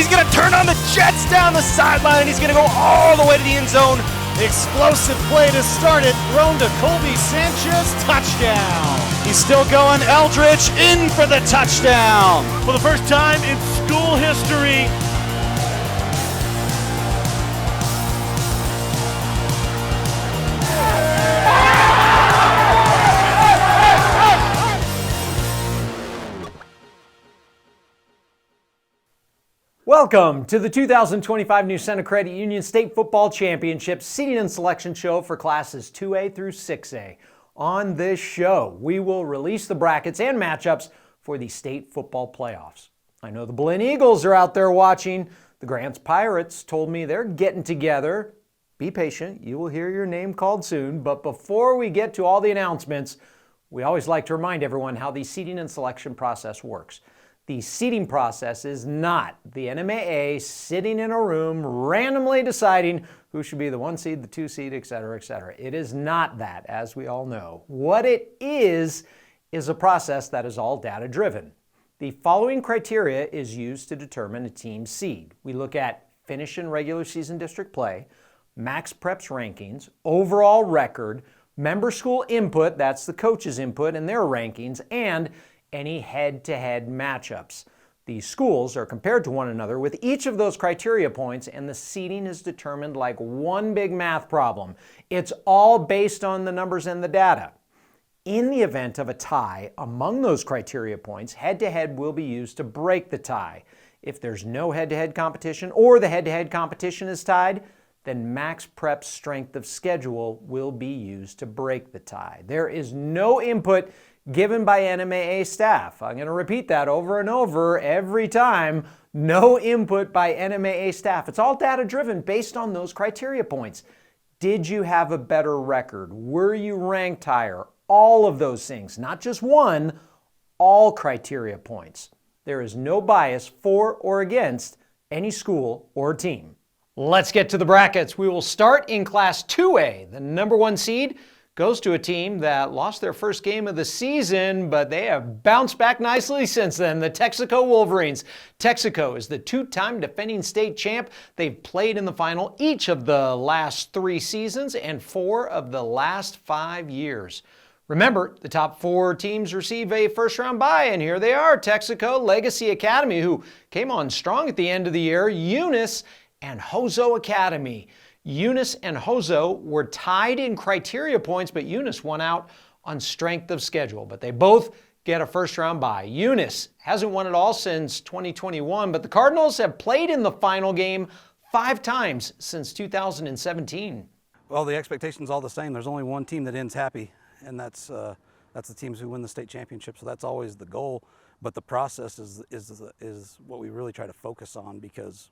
He's going to turn on the Jets down the sideline. He's going to go all the way to the end zone. Explosive play to start it. Thrown to Colby Sanchez. Touchdown. He's still going. Eldridge in for the touchdown. For the first time in school history, Welcome to the 2025 New Center Credit Union State Football Championship seating and selection show for classes 2A through 6A. On this show, we will release the brackets and matchups for the state football playoffs. I know the Berlin Eagles are out there watching. The Grants Pirates told me they're getting together. Be patient, you will hear your name called soon. But before we get to all the announcements, we always like to remind everyone how the seating and selection process works. The seating process is not the NMAA sitting in a room randomly deciding who should be the 1 seed, the 2 seed, et cetera, et cetera. It is not that, as we all know. What it is a process that is all data driven. The following criteria is used to determine a team's seed. We look at finish in regular season district play, max preps rankings, overall record, member school input, that's the coach's input and their rankings, and any head-to-head matchups. These schools are compared to one another with each of those criteria points, and the seeding is determined like one big math problem. It's all based on the numbers and the data. In the event of a tie among those criteria points, head-to-head will be used to break the tie. If there's no head-to-head competition or the head-to-head competition is tied, then max prep strength of schedule will be used to break the tie. There is no input given by NMAA staff. I'm going to repeat that over and over every time. No input by NMAA staff. It's all data driven based on those criteria points. Did you have a better record? Were you ranked higher? All of those things, not just one, all criteria points. There is no bias for or against any school or team. Let's get to the brackets. We will start in Class 2A. The number 1 seed goes to a team that lost their first game of the season, but they have bounced back nicely since then, the Texaco Wolverines. Texaco is the 2-time defending state champ. They've played in the final each of the last 3 seasons and 4 of the last 5 years. Remember, the top 4 teams receive a first-round bye, and here they are, Texaco, Legacy Academy, who came on strong at the end of the year, Eunice, and Hozo Academy. Eunice and Hozo were tied in criteria points, but Eunice won out on strength of schedule. But they both get a first-round bye. Eunice hasn't won it all since 2021, but the Cardinals have played in the final game 5 times since 2017. Well, the expectation's all the same. There's only one team that ends happy, and that's the teams who win the state championship. So that's always the goal. But the process is what we really try to focus on, because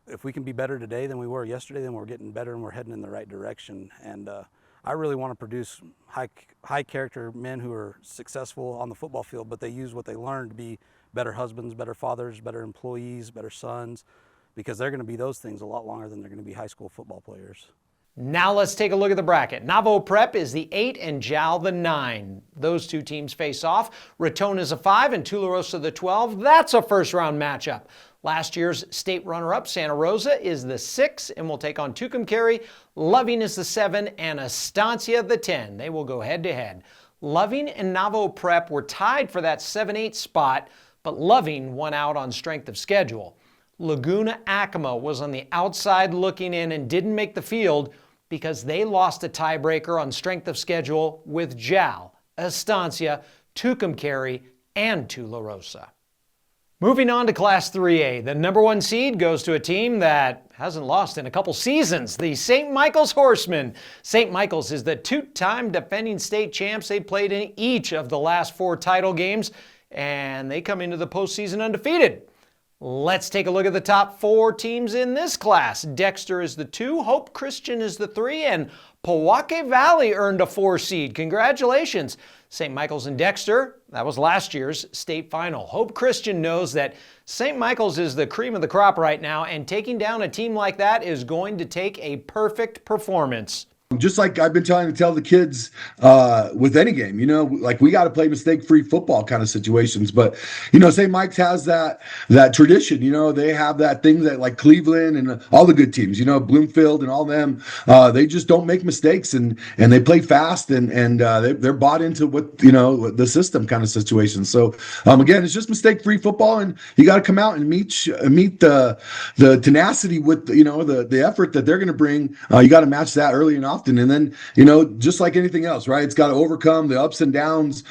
if we can be better today than we were yesterday, then we're getting better and we're heading in the right direction. And I really want to produce high character men who are successful on the football field, but they use what they learned to be better husbands, better fathers, better employees, better sons, because they're going to be those things a lot longer than they're going to be high school football players. Now let's take a look at the bracket. Navajo Prep is the 8 and Jal the 9. Those 2 teams face off. Raton is a 5 and Tularosa the 12. That's a first-round matchup. Last year's state runner-up, Santa Rosa, is the 6 and will take on Tucumcari. Loving is the 7 and Estancia the 10. They will go head-to-head. Loving and Navajo Prep were tied for that 7-8 spot, but Loving won out on strength of schedule. Laguna Acoma was on the outside looking in and didn't make the field because they lost a tiebreaker on strength of schedule with Jal, Estancia, Tucumcari, and Tularosa. Moving on to Class 3A, the number 1 seed goes to a team that hasn't lost in a couple seasons, the St. Michael's Horsemen. St. Michael's is the 2-time defending state champs. They played in each of the last 4 title games, and they come into the postseason undefeated. Let's take a look at the top 4 teams in this class. Dexter is the 2, Hope Christian is the 3, and Pojoaque Valley earned a 4 seed. Congratulations. St. Michael's and Dexter, that was last year's state final. Hope Christian knows that St. Michael's is the cream of the crop right now, and taking down a team like that is going to take a perfect performance. Just like I've been trying to tell the kids with any game, like we got to play mistake-free football kind of situations. But St. Mike's has that tradition. They have that thing that like Cleveland and all the good teams, Bloomfield and all them. They just don't make mistakes and they play fast and they're bought into what the system kind of situation. So again, it's just mistake-free football, and you got to come out and meet the tenacity with the effort that they're going to bring. You got to match that early and often. And then, just like anything else, right? It's got to overcome the ups and downs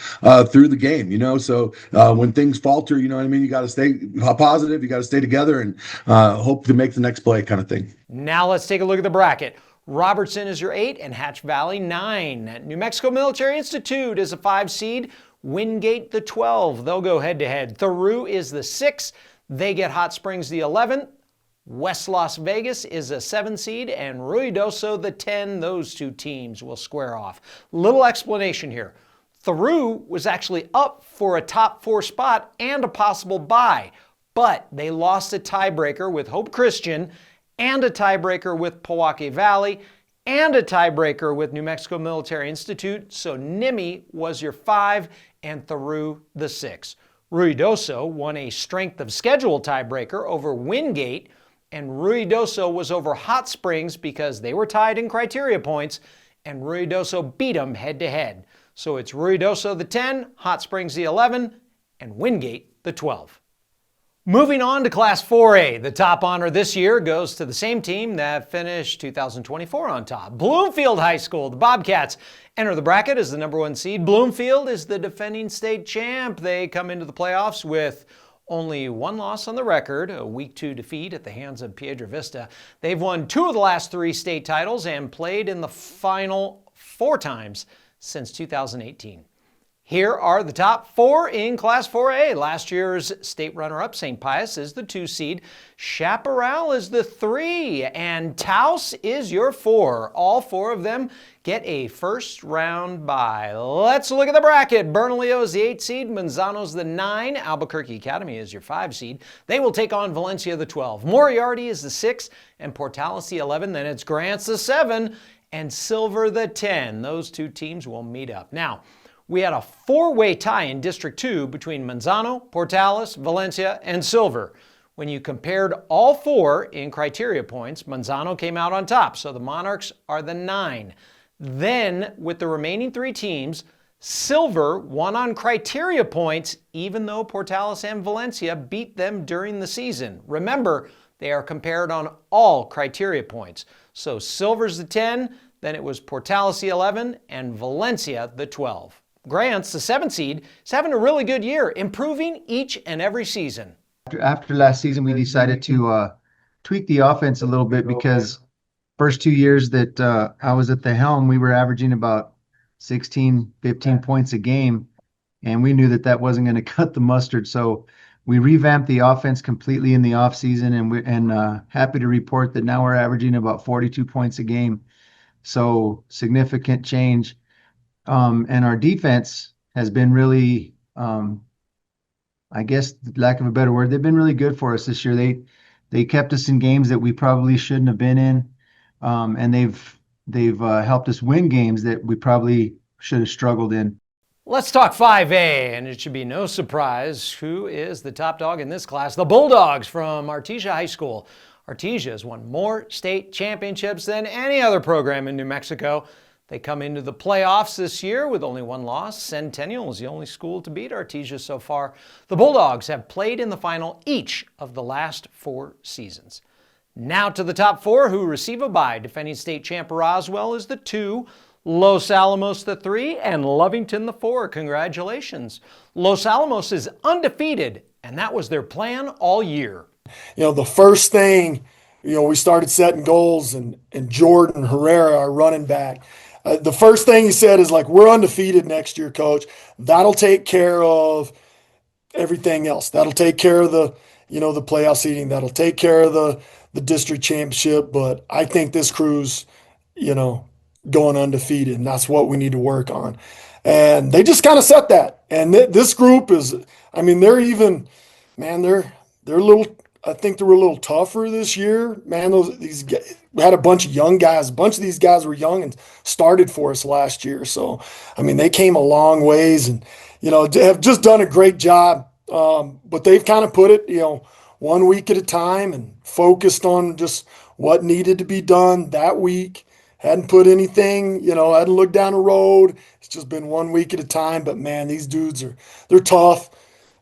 through the game, So when things falter, you know what I mean? You got to stay positive. You got to stay together and hope to make the next play kind of thing. Now let's take a look at the bracket. Robertson is your 8 and Hatch Valley 9. New Mexico Military Institute is a 5 seed. Wingate the 12. They'll go head to head. thru is the 6. They get Hot Springs the 11. West Las Vegas is a 7 seed, and Ruidoso the 10. Those two teams will square off. Little explanation here. thru was actually up for a top 4 spot and a possible bye, but they lost a tiebreaker with Hope Christian and a tiebreaker with Powahki Valley and a tiebreaker with New Mexico Military Institute, so Nimi was your 5 and thru the 6. Ruidoso won a strength of schedule tiebreaker over Wingate, and Ruidoso was over Hot Springs because they were tied in criteria points, and Ruidoso beat them head-to-head. So it's Ruidoso the 10, Hot Springs the 11, and Wingate the 12. Moving on to Class 4A, the top honor this year goes to the same team that finished 2024 on top. Bloomfield High School, the Bobcats, enter the bracket as the number 1 seed. Bloomfield is the defending state champ. They come into the playoffs with only 1 loss on the record, a Week 2 defeat at the hands of Piedra Vista. They've won 2 of the last 3 state titles and played in the final 4 times since 2018. Here are the top 4 in Class 4A. Last year's state runner-up, St. Pius, is the 2 seed. Chaparral is the 3, and Taos is your 4. All 4 of them get a first round bye. Let's look at the bracket. Bernalillo is the 8 seed. Manzano's the 9. Albuquerque Academy is your 5 seed. They will take on Valencia the 12. Moriarty is the 6, and Portales the 11. Then it's Grants the 7, and Silver the 10. Those 2 teams will meet up. Now, we had a 4-way tie in District 2 between Manzano, Portales, Valencia, and Silver. When you compared all 4 in criteria points, Manzano came out on top, so the Monarchs are the 9. Then, with the remaining 3 teams, Silver won on criteria points, even though Portales and Valencia beat them during the season. Remember, they are compared on all criteria points. So Silver's the 10, then it was Portales the 11, and Valencia the 12. Grants, the 7 seed, is having a really good year, improving each and every season. After last season, we decided to tweak the offense a little bit because first 2 years that I was at the helm, we were averaging about 16, 15 points a game, and we knew that wasn't going to cut the mustard. So we revamped the offense completely in the offseason, and happy to report that now we're averaging about 42 points a game. So significant change. And our defense has been really, I guess, lack of a better word, they've been really good for us this year. They kept us in games that we probably shouldn't have been in, and they've helped us win games that we probably should have struggled in. Let's talk 5A, and it should be no surprise who is the top dog in this class. The Bulldogs from Artesia High School. Artesia has won more state championships than any other program in New Mexico. They come into the playoffs this year with only 1 loss. Centennial is the only school to beat Artesia so far. The Bulldogs have played in the final each of the last 4 seasons. Now to the top 4 who receive a bye. Defending state champ Roswell is the 2, Los Alamos the 3, and Lovington the 4. Congratulations. Los Alamos is undefeated, and that was their plan all year. The first thing, we started setting goals, and Jordan Herrera, our running back, the first thing he said is we're undefeated next year, coach. That'll take care of everything else. That'll take care of the playoff seeding. That'll take care of the district championship. But I think this crew's, going undefeated, and that's what we need to work on. And they just kind of set that. And this group is, they're even, they're a little I think they were a little tougher this year. Man, we had a bunch of young guys. A bunch of these guys were young and started for us last year. So, I mean, they came a long ways and, have just done a great job. But they've kind of put it, 1 week at a time and focused on just what needed to be done that week. Hadn't put anything, hadn't looked down the road. It's just been 1 week at a time. But man, these dudes they're tough.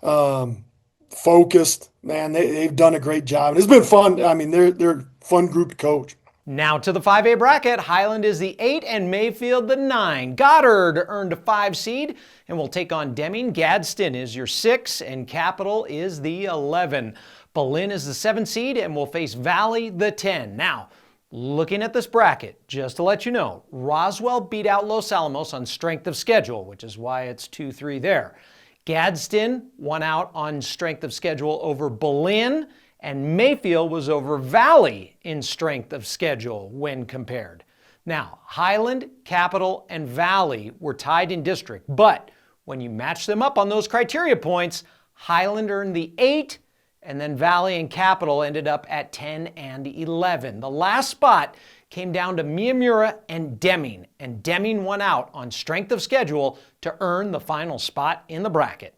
Focused, man. They've done a great job. It's been fun. I mean, they're a fun group to coach. Now to the 5A bracket. Highland is the 8 and Mayfield the 9. Goddard earned a 5 seed and will take on Deming. Gadsden is your 6 and Capital is the 11. Berlin is the 7 seed and will face Valley the 10. Now, looking at this bracket, just to let you know, Roswell beat out Los Alamos on strength of schedule, which is why it's 2-3 there. Gadsden won out on strength of schedule over Berlin, and Mayfield was over Valley in strength of schedule when compared. Now, Highland, Capital, and Valley were tied in district, but when you match them up on those criteria points, Highland earned the 8, and then Valley and Capital ended up at 10 and 11. The last spot came down to Miyamura and Deming won out on strength of schedule to earn the final spot in the bracket.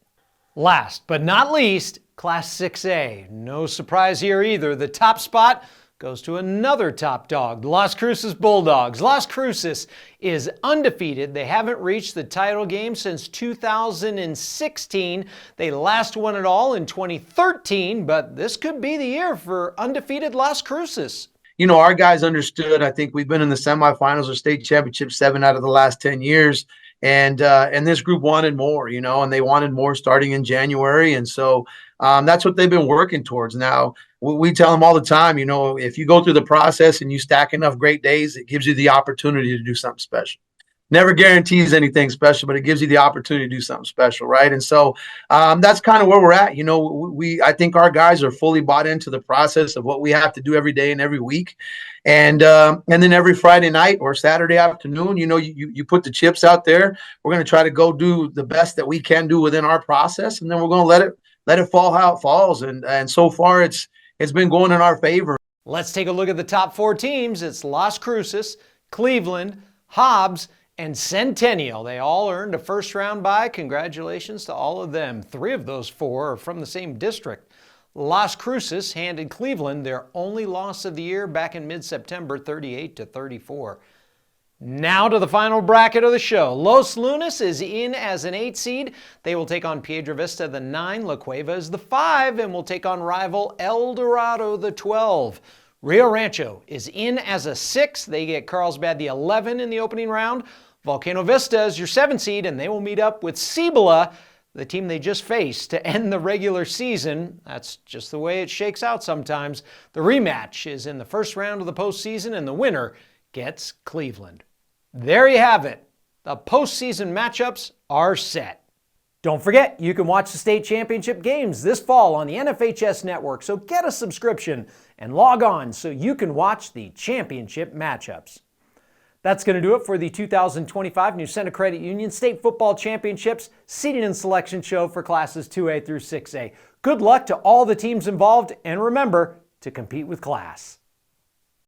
Last but not least, Class 6A. No surprise here either. The top spot goes to another top dog, Las Cruces Bulldogs. Las Cruces is undefeated. They haven't reached the title game since 2016. They last won it all in 2013, but this could be the year for undefeated Las Cruces. Our guys understood. I think we've been in the semifinals or state championship 7 out of the last 10 years. And this group wanted more, and they wanted more starting in January. And so that's what they've been working towards. Now, we tell them all the time, if you go through the process and you stack enough great days, it gives you the opportunity to do something special. Never guarantees anything special, but it gives you the opportunity to do something special, right? And so that's kind of where we're at. I think our guys are fully bought into the process of what we have to do every day and every week, and then every Friday night or Saturday afternoon, you put the chips out there. We're going to try to go do the best that we can do within our process, and then we're going to let it fall how it falls. And so far, it's been going in our favor. Let's take a look at the top 4 teams. It's Las Cruces, Cleveland, Hobbs, and Centennial. They all earned a first-round bye. Congratulations to all of them. 3 of those 4 are from the same district. Las Cruces handed Cleveland their only loss of the year back in mid-September, 38-34. Now to the final bracket of the show. Los Lunas is in as an 8 seed. They will take on Piedra Vista, the 9. La Cueva is the 5 and will take on rival El Dorado, the 12. Rio Rancho is in as a 6. They get Carlsbad, the 11 in the opening round. Volcano Vista is your 7 seed, and they will meet up with Cibola, the team they just faced, to end the regular season. That's just the way it shakes out sometimes. The rematch is in the first round of the postseason, and the winner gets Cleveland. There you have it. The postseason matchups are set. Don't forget, you can watch the state championship games this fall on the NFHS network, so get a subscription and log on so you can watch the championship matchups. That's going to do it for the 2025 New Center Credit Union State Football Championships Seating and Selection Show for classes 2A through 6A. Good luck to all the teams involved, and remember to compete with class.